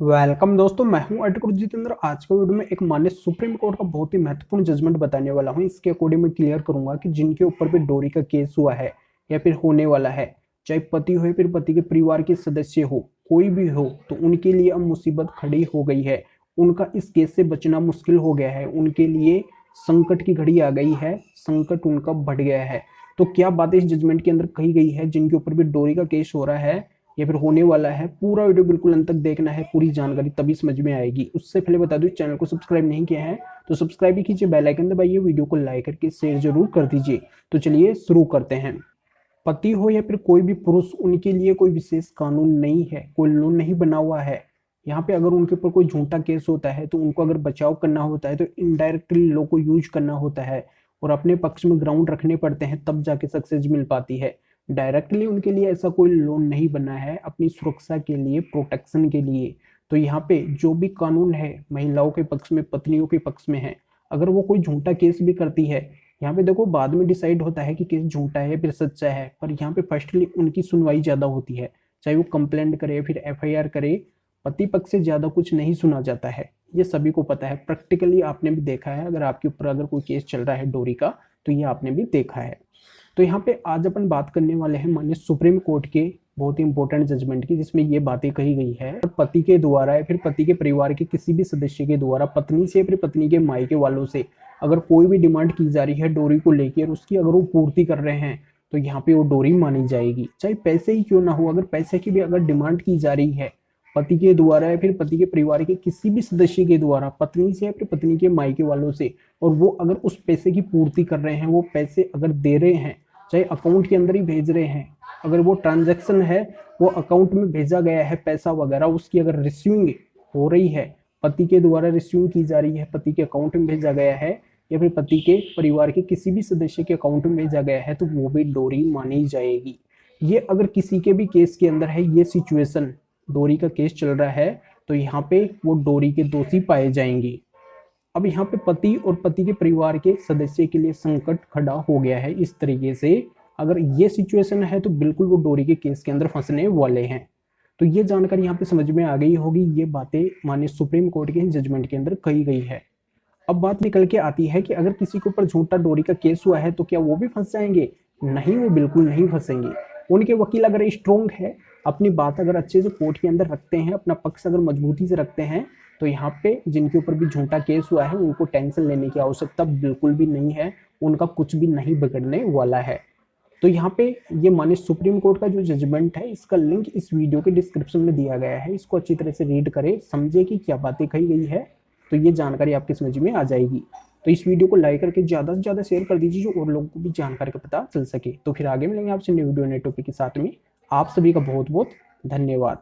Welcome दोस्तों, मैं हूं एडवोकेट जितेंद्र। आज के वीडियो में एक माननीय सुप्रीम कोर्ट का बहुत ही महत्वपूर्ण जजमेंट बताने वाला हूं। इसके अकॉर्डिंग मैं क्लियर करूंगा कि जिनके ऊपर भी डोरी का केस हुआ है या फिर होने वाला है, चाहे पति हो या फिर पति के परिवार के सदस्य हो, कोई भी हो, तो उनके लिए अब मुसीबत खड़ी हो गई है। उनका इस केस से बचना मुश्किल हो गया है। उनके लिए संकट की घड़ी आ गई है, संकट उनका बढ़ गया है। तो क्या बातें इस जजमेंट के अंदर कही गई है, जिनके ऊपर भी डोरी का केस हो रहा है या फिर होने वाला है, पूरा वीडियो बिल्कुल अंत तक देखना है। पूरी जानकारी तभी समझ में आएगी। उससे पहले बता दूं, चैनल को सब्सक्राइब नहीं किया है तो सब्सक्राइब भी कीजिए, बेल आइकन दबाइए, वीडियो को लाइक करके शेयर जरूर कर दीजिए। तो चलिए शुरू करते हैं। पति हो या फिर कोई भी पुरुष, उनके लिए कोई विशेष कानून नहीं है, कोई लॉ नहीं बना हुआ है। यहाँ पे अगर उनके ऊपर कोई झूठा केस होता है तो उनको अगर बचाव करना होता है तो इनडायरेक्टली लॉ को यूज करना होता है और अपने पक्ष में ग्राउंड रखने पड़ते हैं, तब जाके सक्सेस मिल पाती है। डायरेक्टली उनके लिए ऐसा कोई लोन नहीं बना है अपनी सुरक्षा के लिए, प्रोटेक्शन के लिए। तो यहाँ पे जो भी कानून है महिलाओं के पक्ष में, पत्नियों के पक्ष में है। अगर वो कोई झूठा केस भी करती है, यहाँ पे देखो बाद में डिसाइड होता है कि केस झूठा है फिर सच्चा है, पर यहाँ पे फर्स्टली उनकी सुनवाई ज्यादा होती है। चाहे वो कंप्लेंट करे फिर एफआईआर करे, पति पक्ष से ज्यादा कुछ नहीं सुना जाता है। ये सभी को पता है, प्रैक्टिकली आपने भी देखा है। अगर आपके ऊपर अगर कोई केस चल रहा है डोरी का, तो ये आपने भी देखा है। तो यहाँ पे आज अपन बात करने वाले हैं माननीय सुप्रीम कोर्ट के बहुत ही इंपॉर्टेंट जजमेंट की, जिसमें ये बातें कही गई है। पति के द्वारा या फिर पति के परिवार के किसी भी सदस्य के द्वारा पत्नी से या फिर पत्नी के मायके वालों से अगर कोई भी डिमांड की जा रही है डोरी को लेकर, उसकी अगर वो पूर्ति कर रहे हैं तो यहाँ पे वो डोरी मानी जाएगी, चाहे पैसे ही क्यों ना हो। अगर पैसे की भी अगर डिमांड की जा रही है पति के द्वारा या फिर पति के परिवार के किसी भी सदस्य के द्वारा पत्नी से या फिर पत्नी के मायके वालों से, और वो अगर उस पैसे की पूर्ति कर रहे हैं, वो पैसे अगर दे रहे हैं, चाहे अकाउंट के अंदर ही भेज रहे हैं, अगर वो ट्रांजैक्शन है, वो अकाउंट में भेजा गया है पैसा वगैरह, उसकी अगर रिसीविंग हो रही है, पति के द्वारा रिसीविंग की जा रही है, पति के अकाउंट में भेजा गया है या फिर पति के परिवार के किसी भी सदस्य के अकाउंट में भेजा गया है, तो वो भी डोरी मानी जाएगी। ये अगर किसी के भी केस के अंदर है, ये सिचुएशन डोरी का केस चल रहा है, तो यहाँ पे वो डोरी के दोषी पाए जाएंगे। अब यहाँ पे पति और पति के परिवार के सदस्य के लिए संकट खड़ा हो गया है। इस तरीके से अगर ये सिचुएशन है तो बिल्कुल वो डोरी के केस के अंदर फंसने वाले हैं। तो ये जानकारी यहाँ पे समझ में आ गई होगी। ये बातें माननीय सुप्रीम कोर्ट के जजमेंट के अंदर कही गई है। अब बात निकल के आती है कि अगर किसी के ऊपर झूठा डोरी का केस हुआ है तो क्या वो भी फंस जाएंगे? नहीं, वो बिल्कुल नहीं फंसेंगे। उनके वकील अगर स्ट्रोंग है, अपनी बात अगर अच्छे से कोर्ट के अंदर रखते हैं, अपना पक्ष अगर मजबूती से रखते हैं, तो यहाँ पे जिनके ऊपर भी झूठा केस हुआ है उनको टेंशन लेने की आवश्यकता बिल्कुल भी नहीं है। उनका कुछ भी नहीं बिगड़ने वाला है। तो यहाँ पे ये माननीय सुप्रीम कोर्ट का जो जजमेंट है, इसका लिंक इस वीडियो के डिस्क्रिप्शन में दिया गया है। इसको अच्छी तरह से रीड करें, समझे कि क्या बातें कही गई है, तो ये जानकारी आपकी समझ में आ जाएगी। तो इस वीडियो को लाइक करके ज़्यादा से ज़्यादा शेयर कर दीजिए, जो और लोगों को भी जानकारी का पता चल सके। तो फिर आगे मिलेंगे आपसे नए वीडियो नए टॉपिक के साथ में। आप सभी का बहुत बहुत धन्यवाद।